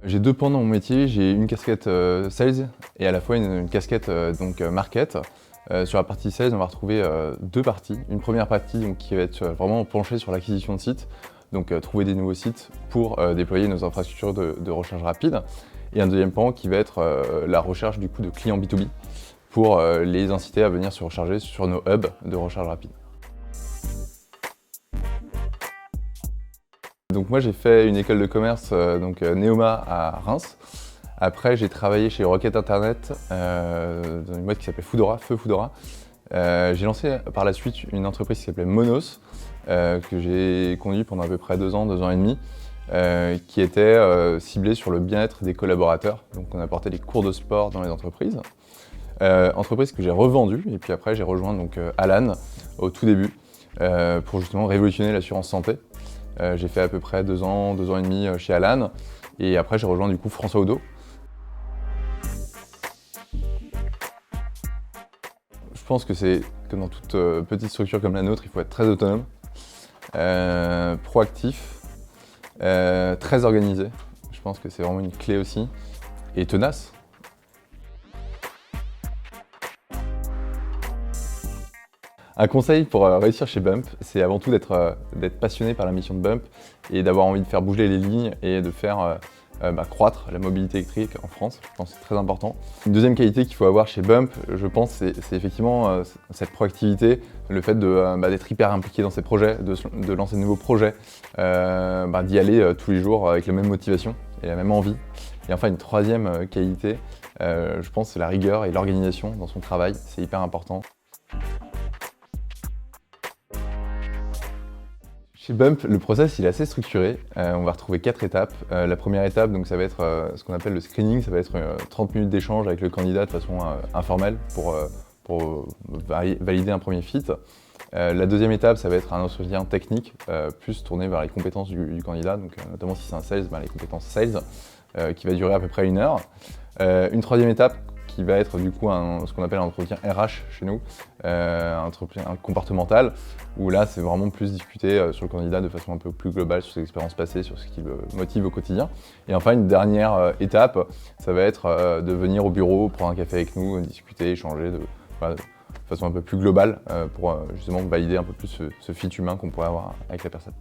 J'ai deux pans dans mon métier, j'ai une casquette sales et à la fois une casquette market. Sur la partie sales, on va retrouver deux parties. Une première partie donc, qui va être vraiment penchée sur l'acquisition de sites, donc trouver des nouveaux sites pour déployer nos infrastructures de recharge rapide. Et un deuxième pan qui va être la recherche du coup de clients B2B pour les inciter à venir se recharger sur nos hubs de recharge rapide. Donc moi j'ai fait une école de commerce, Neoma à Reims. Après j'ai travaillé chez Rocket Internet, dans une boîte qui s'appelait Foodora, Feu Foodora. J'ai lancé par la suite une entreprise qui s'appelait Monos, que j'ai conduit pendant à peu près 2 ans et demi, qui était ciblée sur le bien-être des collaborateurs. Donc on apportait des cours de sport dans les entreprises. Entreprise que j'ai revendue et puis après j'ai rejoint donc Alan au tout début pour justement révolutionner l'assurance santé. J'ai fait à peu près 2 ans et demi chez Alan et après j'ai rejoint du coup François Odo. Je pense que c'est comme dans toute petite structure comme la nôtre, il faut être très autonome, proactif, très organisé. Je pense que c'est vraiment une clé aussi et tenace. Un conseil pour réussir chez Bump, c'est avant tout d'être passionné par la mission de Bump et d'avoir envie de faire bouger les lignes et de faire croître la mobilité électrique en France. Je pense que c'est très important. Une deuxième qualité qu'il faut avoir chez Bump, je pense, c'est effectivement cette proactivité, le fait d'être hyper impliqué dans ses projets, de lancer de nouveaux projets, d'y aller tous les jours avec la même motivation et la même envie. Et enfin, une troisième qualité, je pense, c'est la rigueur et l'organisation dans son travail. C'est hyper important. Chez Bump, le process il est assez structuré. On va retrouver 4 étapes. La première étape, donc, ça va être ce qu'on appelle le screening, ça va être 30 minutes d'échange avec le candidat de façon informelle pour valider un premier fit. La deuxième étape, ça va être un entretien technique, plus tourné vers les compétences du candidat, donc, notamment si c'est un sales, les compétences sales, qui va durer à peu près 1 heure. Une troisième étape, qui va être du coup ce qu'on appelle un entretien RH chez nous, un entretien comportemental, où là c'est vraiment plus discuter sur le candidat de façon un peu plus globale, sur ses expériences passées, sur ce qui le motive au quotidien. Et enfin une dernière étape, ça va être de venir au bureau, prendre un café avec nous, discuter, échanger de façon un peu plus globale pour justement valider un peu plus ce fit humain qu'on pourrait avoir avec la personne.